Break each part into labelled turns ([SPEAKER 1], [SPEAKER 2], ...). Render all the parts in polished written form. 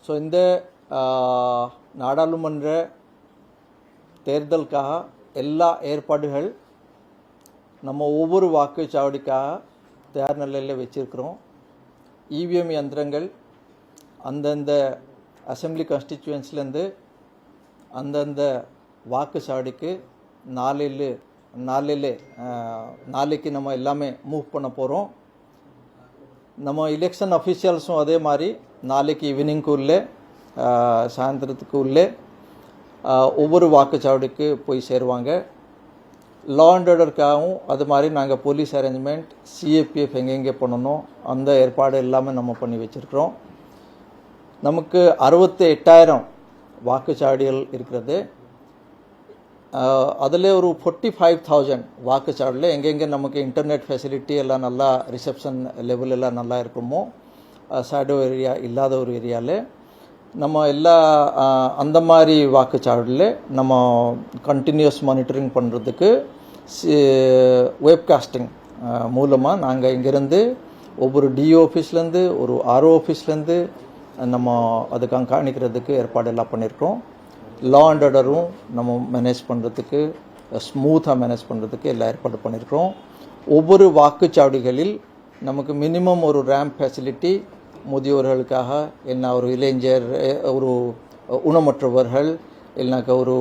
[SPEAKER 1] So இந்த நாடாளுமன்ற தேர்தலுக்காக எல்லா ஏற்பாடுகள் நம்ம ஒவ்வொரு வாக்குச்சாவடிக்காக தயார் நிலையில் வச்சுருக்கிறோம். இவிஎம் யந்திரங்கள் அந்தந்த அசம்பிளி கான்ஸ்டிச்சுவன்ஸ்லேருந்து அந்தந்த வாக்குச்சாவடிக்கு நாளைக்கு நம்ம எல்லாமே மூவ் பண்ண போகிறோம். நம்ம எலெக்ஷன் அஃபீஷியல்ஸும் அதே மாதிரி நாளைக்கு ஈவினிங்க்கு உள்ளே சாயந்தரத்துக்கு உள்ளே ஒவ்வொரு வாக்குச்சாவடிக்கு போய் சேருவாங்க. லா அண்ட் ஆர்டருக்காகவும் அது மாதிரி நாங்கள் போலீஸ் அரேஞ்ச்மெண்ட் சிஏபிஎஃப் எங்கெங்கே பண்ணணும் அந்த ஏற்பாடு எல்லாமே நம்ம பண்ணி வச்சுருக்கிறோம். நமக்கு 68,000 வாக்குச்சாவடிகள் இருக்கிறது. அதில் ஒரு 45,000 வாக்குச்சாவடியில் எங்கெங்கே நமக்கு இன்டர்நெட் ஃபெசிலிட்டி எல்லாம் நல்லா ரிசப்ஷன் லெவல் எல்லாம் நல்லா இருக்குமோ ஷேடோ ஏரியா இல்லாத ஒரு ஏரியாவில் நம்ம எல்லா அந்த மாதிரி வாக்குச்சாவடியில் நம்ம கண்டினியூஸ் மானிட்டரிங் பண்ணுறதுக்கு வெப்காஸ்டிங் மூலமாக நாங்கள் இங்கேருந்து ஒவ்வொரு டிஓ ஆஃபீஸ்லேருந்து ஒரு ஆர்ஓ ஆஃபீஸ்லேருந்து நம்ம அதுக்காக காணிக்கிறதுக்கு ஏற்பாடெல்லாம் பண்ணியிருக்கோம். லா அண்ட் ஆர்டரும் நம்ம மேனேஜ் பண்ணுறதுக்கு ஸ்மூத்தாக மேனேஜ் பண்ணுறதுக்கு எல்லா ஏற்பாடு பண்ணியிருக்கிறோம். ஒவ்வொரு வாக்குச்சாவடிகளில் நமக்கு மினிமம் ஒரு ரேம்ப் ஃபெசிலிட்டி முதியோர்களுக்காக இல்லைனா ஒரு இளைஞர் ஒரு ஊனமற்றவர்கள் இல்லைனாக்கா ஒரு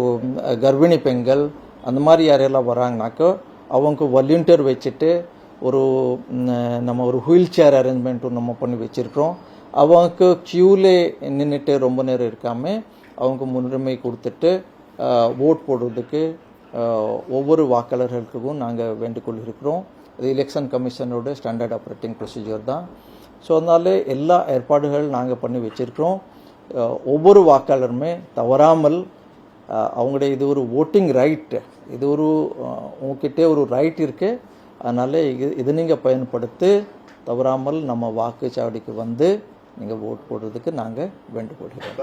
[SPEAKER 1] கர்ப்பிணி பெண்கள் அந்த மாதிரி யாரெல்லாம் வராங்கனாக்கா அவங்க வாலண்டியர் வச்சுட்டு ஒரு நம்ம ஒரு வீல் சேர் அரேஞ்ச்மெண்ட்டும் நம்ம பண்ணி வச்சுருக்கிறோம். அவங்க க்யூவில் நின்றுட்டு ரொம்ப நேரம் இருக்காமல் அவங்க முன்னுரிமை கொடுத்துட்டு ஓட் போடுறதுக்கு ஒவ்வொரு வாக்காளர்களுக்கும் நாங்கள் வேண்டுகோள் இருக்கிறோம். இது எலெக்ஷன் கமிஷனோட ஸ்டாண்டர்ட் ஆப்ரேட்டிங் ப்ரொசீஜர் தான். ஸோ அதனால எல்லா ஏற்பாடுகள் நாங்கள் பண்ணி வச்சுருக்கிறோம். ஒவ்வொரு வாக்காளருமே தவறாமல் அவங்களுடைய இது ஒரு ஓட்டிங் ரைட்டு, இது ஒரு உங்ககிட்ட ஒரு ரைட் இருக்குது. அதனால் இது நீங்கள் பயன்படுத்தி தவறாமல் நம்ம வாக்குச்சாவடிக்கு வந்து நீங்கள் ஓட் போடுறதுக்கு நாங்கள் வேண்டுகொள்கிறோம்.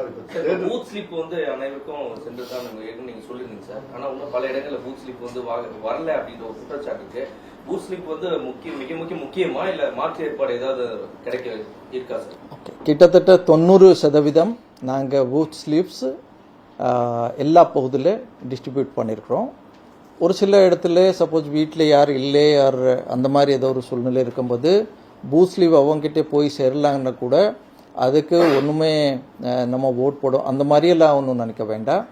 [SPEAKER 2] பூத் ஸ்லிப் வந்து அனைவருக்கும் சென்று தான் நீங்கள் சொல்லியிருந்தீங்க சார். ஆனால் இன்னும் பல இடங்களில் பூத் ஸ்லிப் வந்து வரல அப்படின்ற ஒரு குற்றச்சாட்டு இருக்கு. பூத் ஸ்லிப் வந்து மிக முக்கியமா இல்லை மாற்று ஏற்பாடு ஏதாவது கிடைக்க இருக்கா சார்?
[SPEAKER 1] ஓகே, கிட்டத்தட்ட 90% நாங்கள் பூத் ஸ்லிப்ஸ் எல்லா பகுதியில் டிஸ்ட்ரிபியூட் பண்ணியிருக்கிறோம். ஒரு சில இடத்துல சப்போஸ் வீட்டில் யார் இல்லை யார் அந்த மாதிரி ஏதோ ஒரு சூழ்நிலை இருக்கும்போது பூத் ஸ்லீவ் அவங்ககிட்ட போய் சேரலாங்கன்னா கூட அதுக்கு ஒன்றுமே நம்ம ஓட் போடும் அந்த மாதிரியெல்லாம் ஒன்றும் நினைக்க வேண்டாம்.